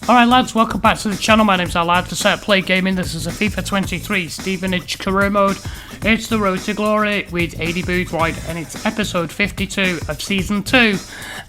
Alright lads, welcome back to the channel. My name's Alad for Set Play Gaming. This is a FIFA 23 Stevenage career mode. It's the Road to Glory with Aidy Boothroyd, and it's episode 52 of season 2.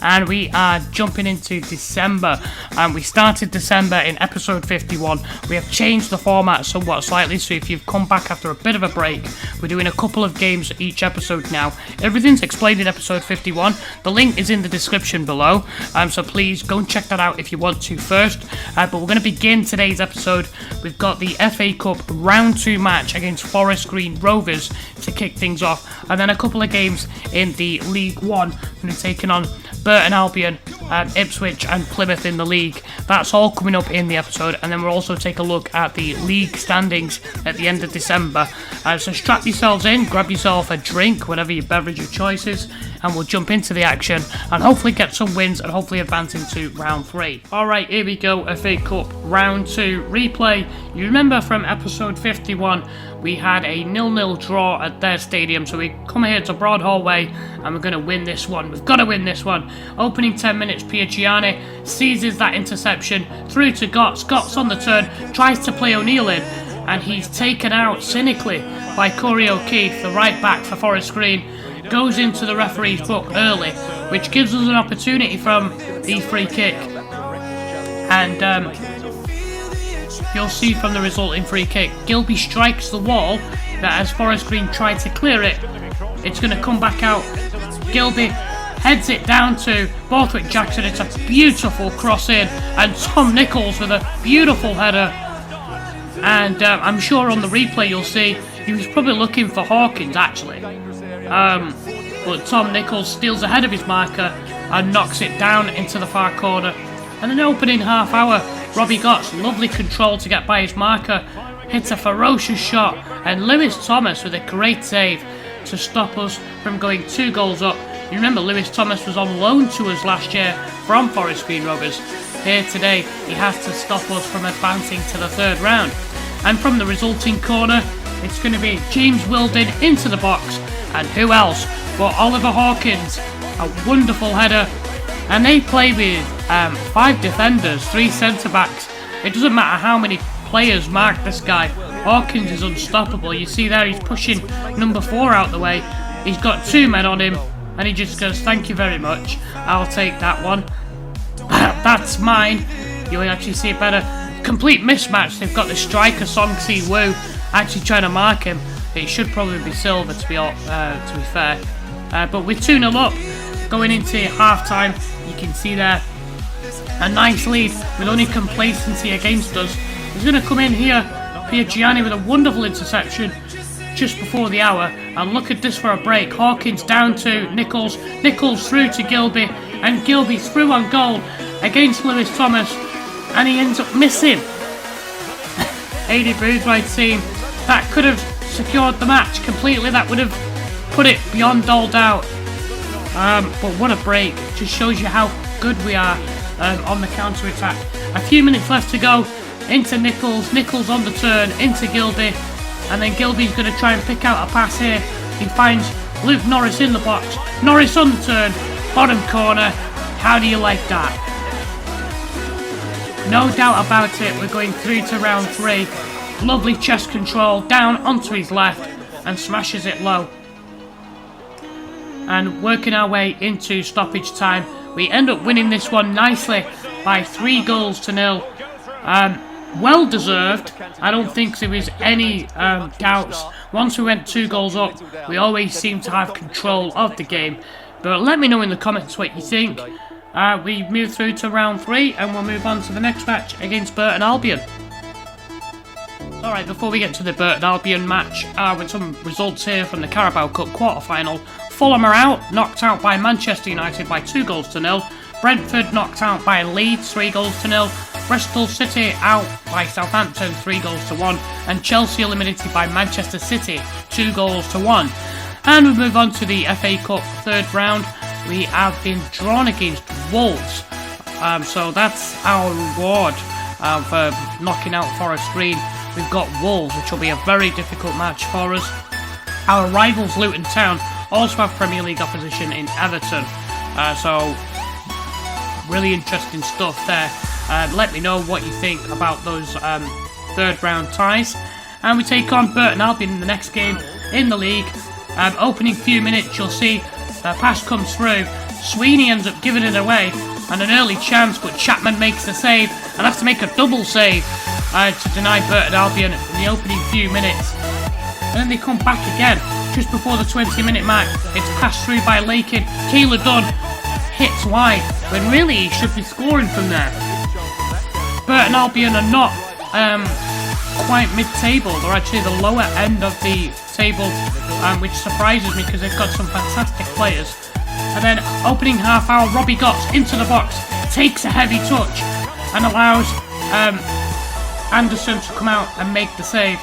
And we are jumping into December, and we started December in episode 51. We have changed the format somewhat slightly, so if you've come back after a bit of a break, we're doing a couple of games each episode now. Everything's explained in episode 51. The link is in the description below, so please go and check that out if you want to first. But we're going to begin today's episode. We've got the FA Cup round 2 match against Forest Green Rovers to kick things off, and then a couple of games in the League One. We're taking on Burton Albion, Ipswich and Plymouth in the league. That's all coming up in the episode, and then we'll also take a look at the league standings at the end of December. So strap yourselves in, grab yourself a drink, whatever your beverage of choice is, and we'll jump into the action and hopefully get some wins and hopefully advance into round 3. Alright, here we go, FA Cup round 2 replay. You remember from episode 51 we had a 0-0 draw at their stadium, so we come here to Broad Hallway and we're going to win this one. We've got to win this one. Opening 10 minutes, Piagiani seizes that interception through to Gotts. Gotts on the turn, tries to play O'Neill in, and he's taken out cynically by Corey O'Keefe, the right back for Forest Green. Goes into the referee's book early, which gives us an opportunity from the free kick. And you'll see from the resulting free kick, Gilby strikes the wall, that as Forest Green tried to clear it, it's going to come back out. Gilby heads it down to Borthwick Jackson. It's a beautiful cross in, and Tom Nichols with a beautiful header. And I'm sure on the replay you'll see he was probably looking for Hawkins actually. But Tom Nichols steals ahead of his marker and knocks it down into the far corner. And in the opening half hour, Robbie Gotts, lovely control to get by his marker, hits a ferocious shot, and Lewis Thomas with a great save to stop us from going 2 goals up. You remember Lewis Thomas was on loan to us last year from Forest Green Rovers. Here today, he has to stop us from advancing to the 3rd round. And from the resulting corner, it's going to be James Wilden into the box, and who else but Oliver Hawkins, a wonderful header. And they play with 5 defenders, 3 centre-backs. It doesn't matter how many players mark this guy. Hawkins is unstoppable. You see there, he's pushing number 4 out the way. He's got 2 men on him, and he just goes, "Thank you very much, I'll take that one. That's mine." You'll actually see it better. Complete mismatch. They've got the striker Song Si Woo actually trying to mark him. It should probably be Silver to be fair. But we're 2-0 up going into half-time. You can see there a nice lead with only complacency against us. He's going to come in here, Piagiani with a wonderful interception just before the hour, and look at this for a break. Hawkins down to Nichols, Nichols through to Gilby, and Gilby through on goal against Lewis Thomas, and he ends up missing. Aidy Boothroyd team, that could have secured the match completely, that would have put it beyond all doubt. But what a break, just shows you how good we are on the counter-attack. A few minutes left to go, into Nichols, Nichols on the turn, into Gilby, and then Gilby's going to try and pick out a pass here. He finds Luke Norris in the box, Norris on the turn, bottom corner. How do you like that? No doubt about it, we're going through to round 3. Lovely chest control, down onto his left, and smashes it low. And working our way into stoppage time, we end up winning this one nicely by 3-0. Well deserved. I don't think there was any doubts. Once we went 2 goals up, we always seem to have control of the game. But let me know in the comments what you think. We move through to round 3, and we'll move on to the next match against Burton Albion. Alright, before we get to the Burton Albion match, with some results here from the Carabao Cup quarter-final. Fulham are out, knocked out by Manchester United by 2-0. Brentford knocked out by Leeds 3-0. Bristol City out by Southampton 3-1. And Chelsea eliminated by Manchester City 2-1. And we move on to the FA Cup 3rd round. We have been drawn against Wolves. So that's our reward for knocking out Forest Green. We've got Wolves, which will be a very difficult match for us. Our rivals Luton Town also have Premier League opposition in Everton. So really interesting stuff there. Let me know what you think about those third round ties. And we take on Burton Albion in the next game in the league. Opening few minutes, you'll see the pass comes through. Sweeney ends up giving it away, and an early chance, but Chapman makes the save and has to make a double save to deny Burton Albion in the opening few minutes. And then they come back again just before the 20-minute mark. It's passed through by Lakin. Keeler Dunn hits wide when really he should be scoring from there. Burton Albion are not quite mid-table. They're actually the lower end of the table, which surprises me because they've got some fantastic players. And then opening half hour, Robbie Gotts into the box, takes a heavy touch and allows Anderson to come out and make the save.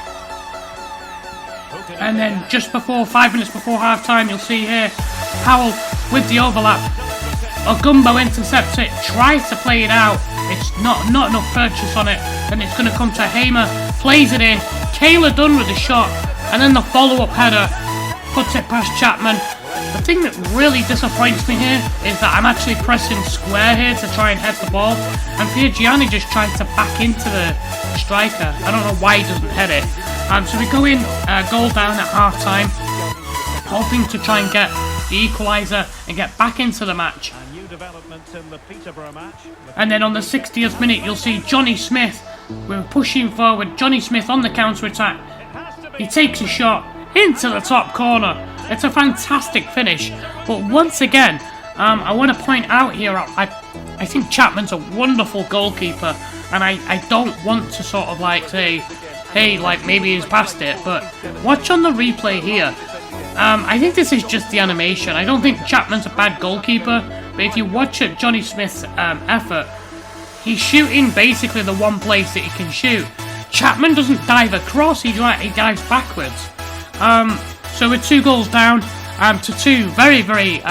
And then just before 5 minutes before half time, you'll see here Powell with the overlap. Ogumbo intercepts it, tries to play it out. It's not enough purchase on it. Then it's going to come to Hamer, plays it in. Keeler Dunn with the shot, and then the follow-up header puts it past Chapman. The thing that really disappoints me here is that I'm actually pressing square here to try and head the ball, and Piergianni just tries to back into the striker. I don't know why he doesn't head it. So we go in, goal down at half time, hoping to try and get the equaliser and get back into the match. And then on the 60th minute, you'll see Johnny Smith. We're pushing forward. Johnny Smith on the counter-attack. He takes a shot into the top corner. It's a fantastic finish. But once again, I want to point out here, I think Chapman's a wonderful goalkeeper. And I don't want to sort of like say, hey, like maybe he's past it. But watch on the replay here. I think this is just the animation. I don't think Chapman's a bad goalkeeper. But if you watch it, Johnny Smith's effort, he's shooting basically the one place that he can shoot. Chapman doesn't dive across, he dives backwards. So we're 2 goals down to 2 very, very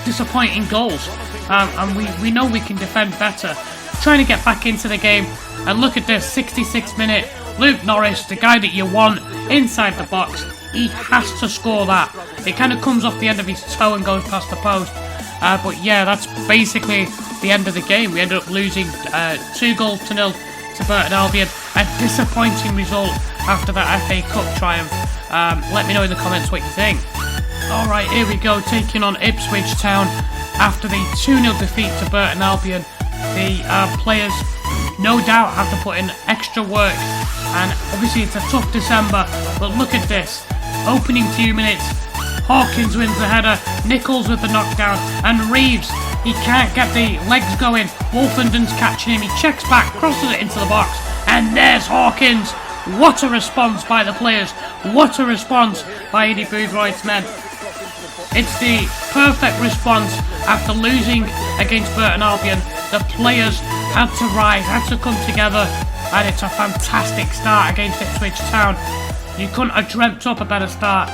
disappointing goals. And we know we can defend better. Trying to get back into the game. And look at this, 66th minute. Luke Norris, the guy that you want, inside the box. He has to score that. It kind of comes off the end of his toe and goes past the post. But yeah, that's basically the end of the game. We ended up losing 2-0 to Burton Albion. A disappointing result after that FA Cup triumph. Let me know in the comments what you think. Alright, here we go, taking on Ipswich Town after the 2-0 defeat to Burton Albion. The players no doubt have to put in extra work, and obviously it's a tough December, but look at this. Opening few minutes, Hawkins wins the header, Nichols with the knockdown, and Reeves, he can't get the legs going. Wolfenden's catching him, he checks back, crosses it into the box, and there's Hawkins. What a response by the players, what a response by Aidy Boothroyd's men. It's the perfect response after losing against Burton Albion. The players had to rise, had to come together, and it's a fantastic start against Ipswich Town. You couldn't have dreamt up a better start.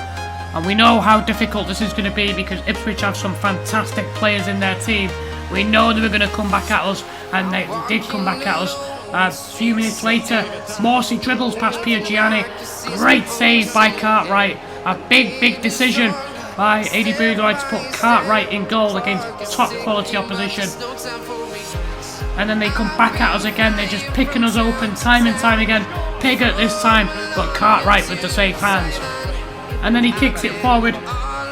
And we know how difficult this is going to be because Ipswich have some fantastic players in their team. We know they were going to come back at us, and they did come back at us. A few minutes later, Morsey dribbles past Piergianni. Great save by Cartwright. A big decision by Aidy Boothroyd to put Cartwright in goal against top quality opposition. And then they come back at us again. They're just picking us open time and time again. Pigott this time, but Cartwright with the safe hands. And then he kicks it forward.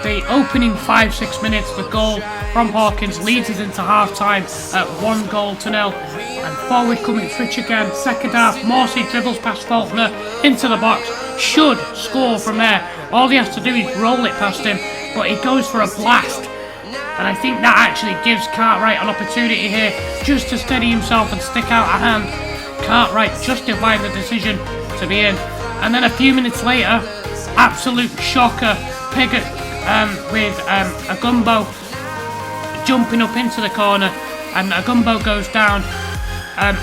The opening 5-6 minutes, the goal from Hawkins leads us into half time at 1-0. And forward coming Ipswich again. Second half, Morsey dribbles past Faulkner into the box. Should score from there. All he has to do is roll it past him, but he goes for a blast. And I think that actually gives Cartwright an opportunity here just to steady himself and stick out a hand. Cartwright justifying the decision to be in. And then a few minutes later, absolute shocker. Pigott with Ogumbo jumping up into the corner, and Ogumbo goes down.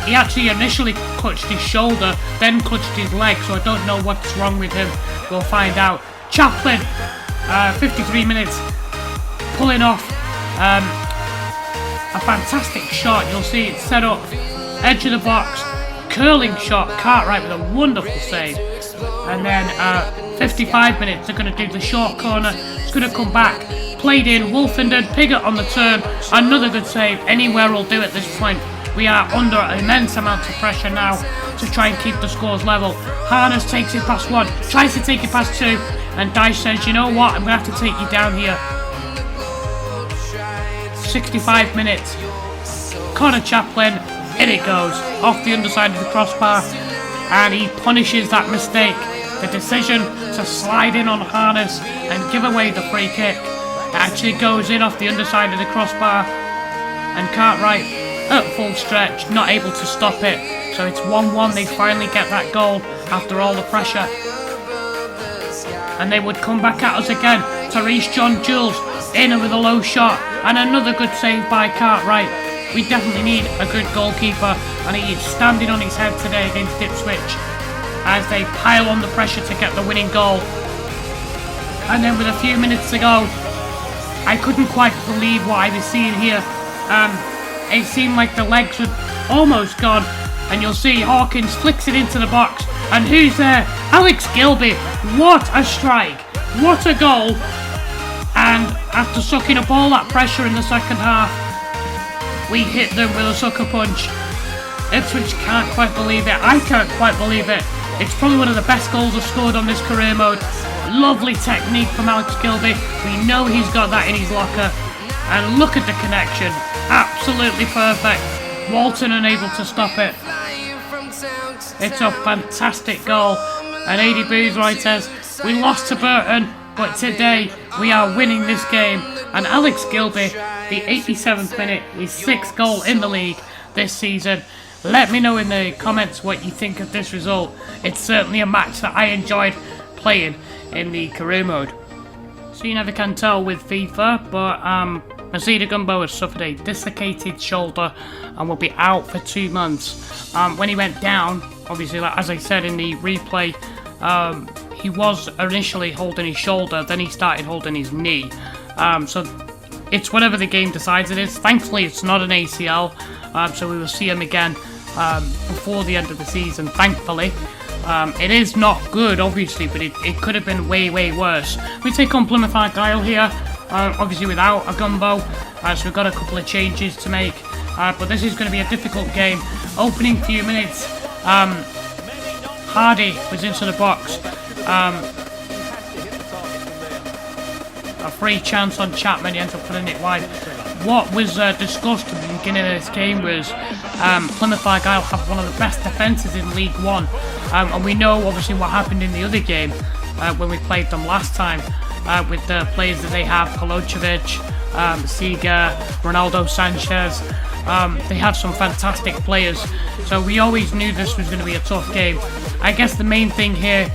He actually initially clutched his shoulder, then clutched his leg, so I don't know what's wrong with him. We'll find out. Chaplin, 53 minutes, pulling off a fantastic shot. You'll see it set up, edge of the box, curling shot. Cartwright with a wonderful save. And then 55 minutes, they're going to do the short corner. It's going to come back, played in. Wolfenden, Pigott on the turn. Another good save. Anywhere will do at this point. We are under immense amounts of pressure now to try and keep the scores level. Harness takes it past 1, tries to take it past 2, and Dyche says, you know what, I'm going to have to take you down here. 65 minutes. Connor Chaplin, in it goes, off the underside of the crossbar, and he punishes that mistake. The decision to slide in on Harness and give away the free kick. It actually goes in off the underside of the crossbar, and Cartwright at full stretch, not able to stop it. So it's 1-1, they finally get that goal after all the pressure. And they would come back at us again. Therese John Jules in with a low shot, and another good save by Cartwright. We definitely need a good goalkeeper, and he is standing on his head today against Ipswich as they pile on the pressure to get the winning goal. And then with a few minutes to go, I couldn't quite believe what I was seeing here. It seemed like the legs were almost gone, and you'll see Hawkins flicks it into the box, and who's there? Alex Gilby. What a strike, what a goal. And after sucking up all that pressure in the second half, we hit them with a sucker punch. Ipswich can't quite believe it, I can't quite believe it. It's probably one of the best goals I've scored on this career mode. Lovely technique from Alex Gilby, we know he's got that in his locker. And look at the connection, absolutely perfect. Walton unable to stop it. It's a fantastic goal. And Aidy Boothroyd says, we lost to Burton, but today we are winning this game. And Alex Gilby, the 87th minute, his 6th goal in the league this season. Let me know in the comments what you think of this result. It's certainly a match that I enjoyed playing in the career mode. So you never can tell with FIFA, but Masida Gumbo has suffered a dislocated shoulder and will be out for 2 months. When he went down, obviously, like, as I said in the replay, he was initially holding his shoulder, then he started holding his knee. So it's whatever the game decides it is. Thankfully, it's not an ACL, so we will see him again before the end of the season, thankfully. It is not good, obviously, but it could have been way, way worse. We take on Plymouth Argyle here, obviously without a Gumbo, so we've got a couple of changes to make. But this is going to be a difficult game. Opening few minutes, Hardy was into the box. A free chance on Chapman, he ends up putting it wide. What was discussed at the beginning of this game was Plymouth Argyle have one of the best defences in League One, and we know obviously what happened in the other game when we played them last time with the players that they have, Kolocevic, Seager, Ronaldo Sanchez. They have some fantastic players, so we always knew this was going to be a tough game. I guess the main thing here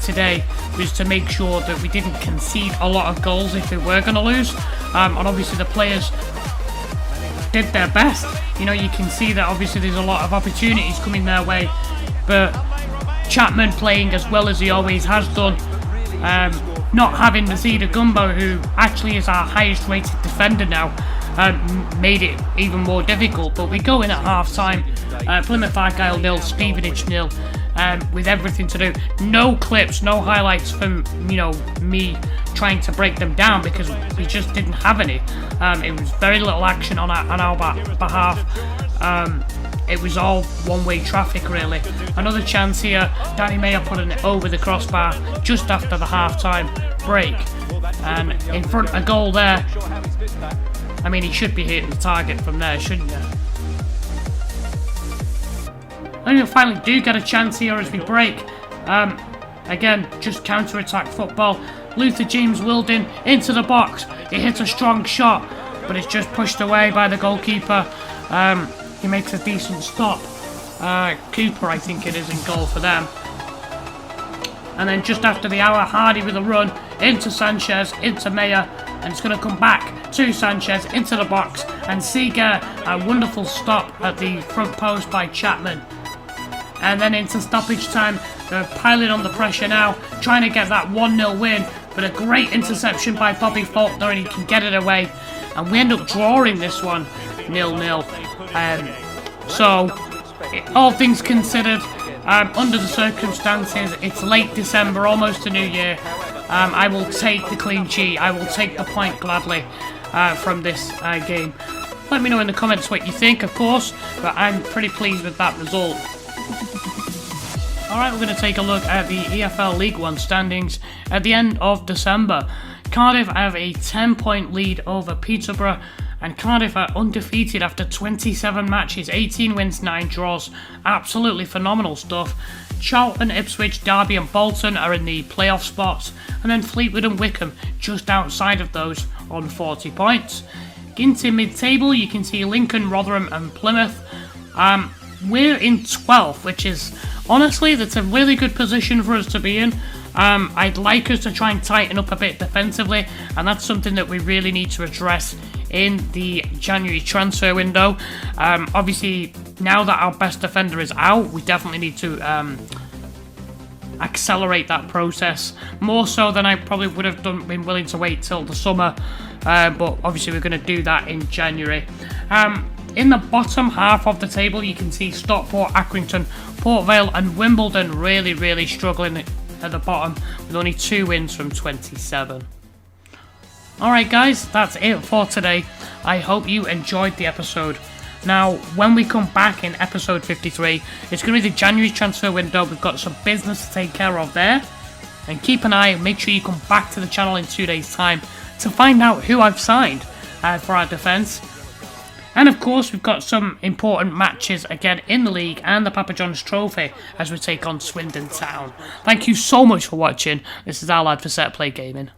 today was to make sure that we didn't concede a lot of goals if we were going to lose, and obviously the players did their best. You know, you can see that obviously there's a lot of opportunities coming their way, but Chapman playing as well as he always has done, not having Masida Gumbo, who actually is our highest rated defender now, made it even more difficult. But we go in at half time, Plymouth Argyle 0, Stevenage 0, with everything to do. No clips, no highlights from, you know, me trying to break them down because we just didn't have any. It was very little action on our behalf. It was all one-way traffic, really. Another chance here, Danny Mayer putting it over the crossbar just after the half-time break, and in front a goal there. I mean, he should be hitting the target from there, shouldn't he? And we finally do get a chance here as we break. Again, just counter-attack football. Luther James Wilden into the box. He hits a strong shot, but it's just pushed away by the goalkeeper. He makes a decent stop. Cooper, I think it is, in goal for them. And then just after the hour, Hardy with a run into Sanchez, into Mayer, and it's going to come back to Sanchez into the box, and Seager, a wonderful stop at the front post by Chapman. And then into stoppage time, they're piling on the pressure now, trying to get that 1-0 win, but a great interception by Bobby Faulkner, and he can get it away, and we end up drawing this one 0-0. So, all things considered, under the circumstances, it's late December, almost a new year. I will take the clean sheet. I will take the point gladly from this game. Let me know in the comments what you think, of course, but I'm pretty pleased with that result. Alright, we're going to take a look at the EFL League One standings at the end of December. Cardiff have a 10-point lead over Peterborough, and Cardiff are undefeated after 27 matches, 18 wins, 9 draws. Absolutely phenomenal stuff. Charlton, Ipswich, Derby and Bolton are in the playoff spots, and then Fleetwood and Wickham just outside of those on 40 points. Into mid-table, you can see Lincoln, Rotherham and Plymouth. We're in 12th, which is, honestly, that's a really good position for us to be in. I'd like us to try and tighten up a bit defensively, and that's something that we really need to address in the January transfer window. Obviously, now that our best defender is out, we definitely need to accelerate that process, more so than I probably would have been willing to wait till the summer, but obviously we're going to do that in January. In the bottom half of the table, you can see Stockport, Accrington, Port Vale and Wimbledon really struggling at the bottom with only 2 wins from 27. Alright guys, that's it for today. I hope you enjoyed the episode. Now, when we come back in episode 53, it's going to be the January transfer window. We've got some business to take care of there. And keep an eye, make sure you come back to the channel in 2 days' time to find out who I've signed for our defence. And of course, we've got some important matches again in the league and the Papa John's Trophy as we take on Swindon Town. Thank you so much for watching. This is our lad for Set Play Gaming.